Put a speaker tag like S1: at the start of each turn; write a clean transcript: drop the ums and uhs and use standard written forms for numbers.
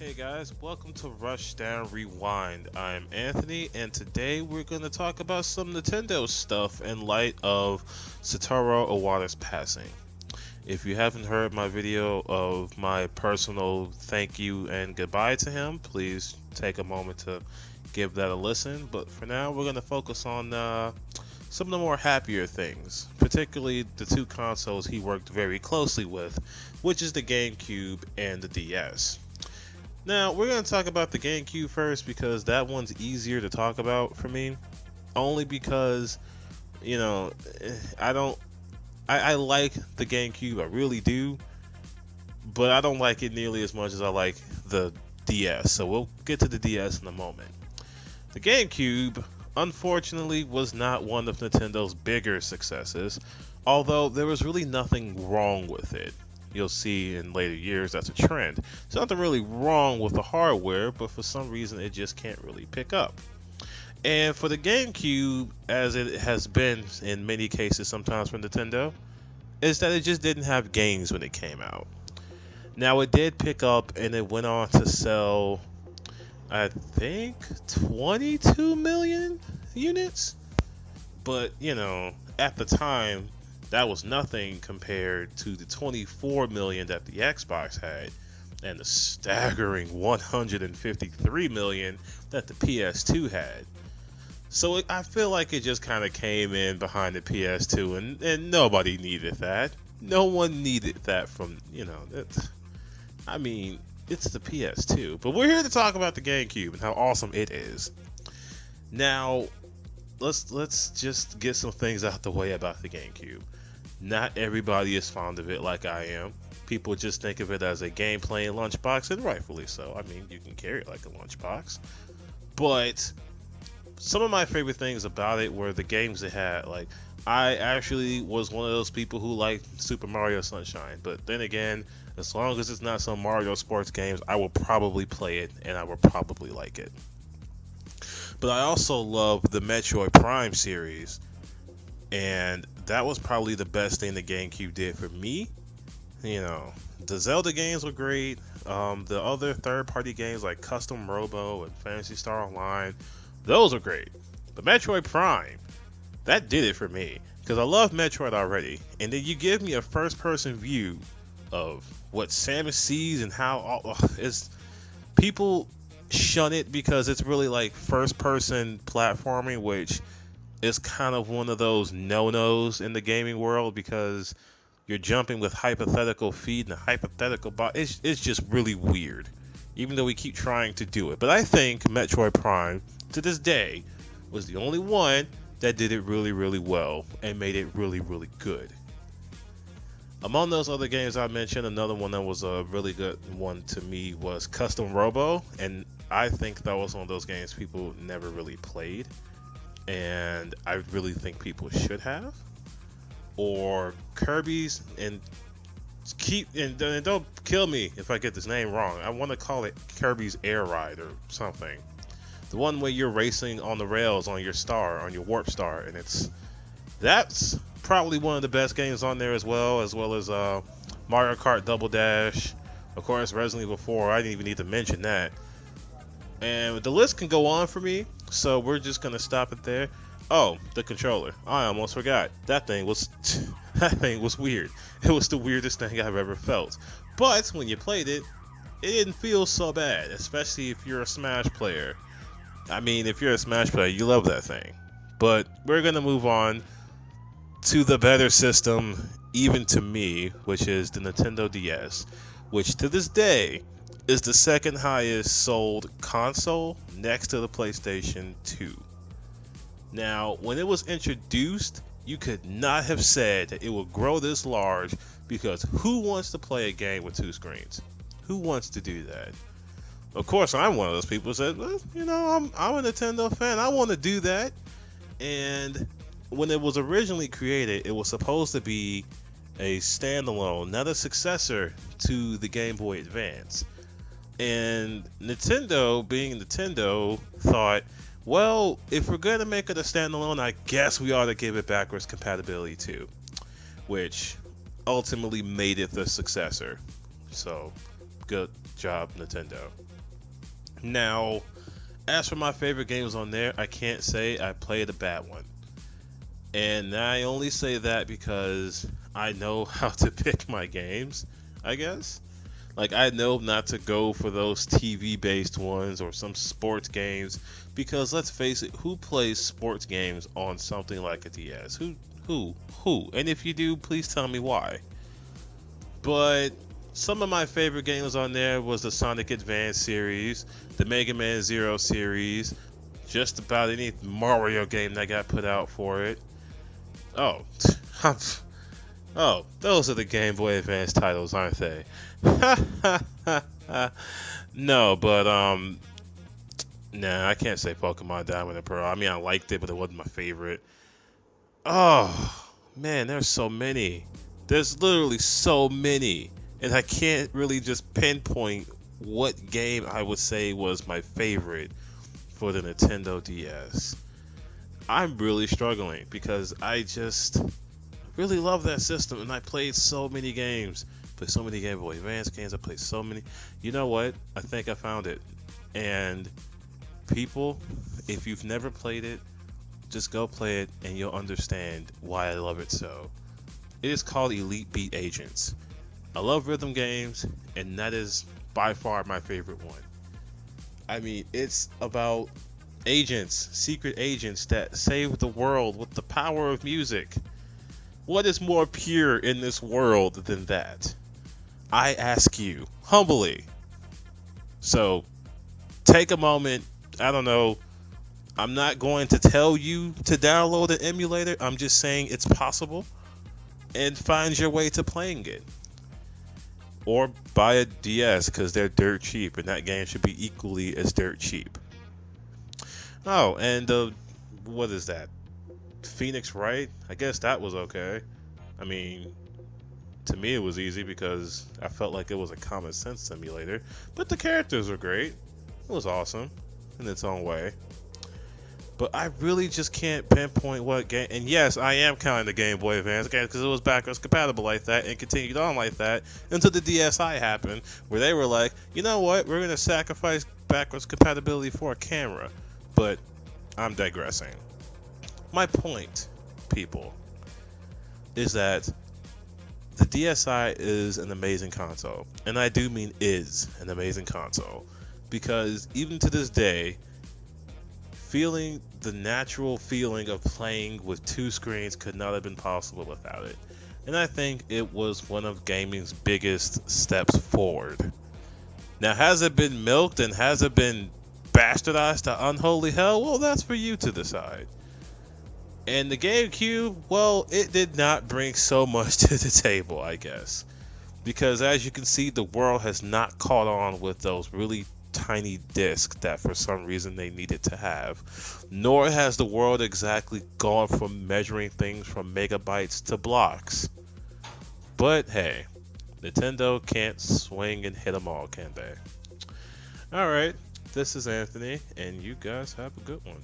S1: Hey guys, welcome to Rushdown Rewind. I'm Anthony, and today we're going to talk about some Nintendo stuff in light of Satoru Iwata's passing. If you haven't heard my video of my personal thank you and goodbye to him, please take a moment to give that a listen. But for now, we're going to focus on some of the more happier things, particularly the two consoles he worked very closely with, which is the GameCube and the DS. Now, we're going to talk about the GameCube first because that one's easier to talk about for me. Only because, I like the GameCube, I really do. But I don't like it nearly as much as I like the DS. So we'll get to the DS in a moment. The GameCube, unfortunately, was not one of Nintendo's bigger successes. Although there was really nothing wrong with it. You'll see in later years that's a trend. There's nothing really wrong with the hardware, but for some reason it just can't really pick up. And for the GameCube, as it has been in many cases sometimes for Nintendo, is that it just didn't have games when it came out. Now it did pick up and it went on to sell, I think, 22 million units. But, at the time, that was nothing compared to the 24 million that the Xbox had and the staggering 153 million that the PS2 had. So I feel like it just kind of came in behind the PS2 and nobody needed that. No one needed that from, it's the PS2. But we're here to talk about the GameCube and how awesome it is. Now, let's just get some things out the way about the GameCube. Not everybody is fond of it like I am. People just think of it as a game playing lunchbox, and rightfully so. I mean, you can carry it like a lunchbox. But some of my favorite things about it were the games it had. Like, I actually was one of those people who liked Super Mario Sunshine. But then again, as long as it's not some Mario sports games, I will probably play it, and I will probably like it. But I also love the Metroid Prime series. And that was probably the best thing the GameCube did for me. The Zelda games were great. The other third-party games like Custom Robo and Phantasy Star Online, those are great. But Metroid Prime, that did it for me. Because I love Metroid already. And then you give me a first-person view of what Samus sees and how people shun it because it's really like first-person platforming, which is kind of one of those no-nos in the gaming world because you're jumping with hypothetical feet and a hypothetical body. It's just really weird, even though we keep trying to do it. But I think Metroid Prime, to this day, was the only one that did it really, really well and made it really, really good. Among those other games I mentioned, another one that was a really good one to me was Custom Robo, and I think that was one of those games people never really played. And I really think people should have. Or Kirby's and don't kill me if I get this name wrong. I want to call it Kirby's Air Ride or something. The one where you're racing on the rails on your warp star, and that's probably one of the best games on there as well as Mario Kart Double Dash. Of course, Resident Evil 4. I didn't even need to mention that. And the list can go on for me, so we're just going to stop it there. Oh, the controller. I almost forgot. That thing was weird. It was the weirdest thing I've ever felt. But when you played it, it didn't feel so bad, especially if you're a Smash player. I mean, if you're a Smash player, you love that thing. But we're going to move on to the better system, even to me, which is the Nintendo DS, which to this day is the second highest sold console next to the PlayStation 2. Now, when it was introduced, you could not have said that it would grow this large because who wants to play a game with two screens? Who wants to do that? Of course, I'm one of those people who said, well, I'm a Nintendo fan. I want to do that. And when it was originally created, it was supposed to be a standalone, not a successor to the Game Boy Advance. And Nintendo, being Nintendo, thought, well, if we're going to make it a standalone, I guess we ought to give it backwards compatibility too. Which ultimately made it the successor. So, good job, Nintendo. Now, as for my favorite games on there, I can't say I played a bad one. And I only say that because I know how to pick my games, I guess. Like, I know not to go for those TV-based ones or some sports games, because let's face it, who plays sports games on something like a DS? Who? And if you do, please tell me why. But some of my favorite games on there was the Sonic Advance series, the Mega Man Zero series, just about any Mario game that got put out for it. Oh, oh, those are the Game Boy Advance titles, aren't they? No, but nah, I can't say Pokemon Diamond and Pearl. I mean, I liked it, but it wasn't my favorite. Oh, man, there's so many. There's literally so many, and I can't really just pinpoint what game I would say was my favorite for the Nintendo DS. I'm really struggling because I just really love that system, and I played so many games. Played so many Game Boy Advance games. I played so many. You know what? I think I found it. And people, if you've never played it, just go play it, and you'll understand why I love it so. It is called Elite Beat Agents. I love rhythm games, and that is by far my favorite one. I mean, it's about agents, secret agents that save the world with the power of music. What is more pure in this world than that? I ask you, humbly. So, take a moment. I don't know. I'm not going to tell you to download an emulator. I'm just saying it's possible. And find your way to playing it. Or buy a DS, because they're dirt cheap. And that game should be equally as dirt cheap. Oh, and what is that? Phoenix Wright? I guess that was okay. I mean, to me it was easy because I felt like it was a common sense simulator. But the characters were great. It was awesome in its own way. But I really just can't pinpoint what game. And yes, I am counting the Game Boy Advance game because it was backwards compatible like that and continued on like that until the DSi happened, where they were like, you know what, we're going to sacrifice backwards compatibility for a camera. But I'm digressing. My point, people, is that the DSi is an amazing console. And I do mean is an amazing console. Because even to this day, feeling the natural feeling of playing with two screens could not have been possible without it. And I think it was one of gaming's biggest steps forward. Now, has it been milked and has it been bastardized to unholy hell? Well, that's for you to decide. And the GameCube, well, it did not bring so much to the table, I guess. Because as you can see, the world has not caught on with those really tiny discs that for some reason they needed to have. Nor has the world exactly gone from measuring things from megabytes to blocks. But hey, Nintendo can't swing and hit them all, can they? Alright, this is Anthony, and you guys have a good one.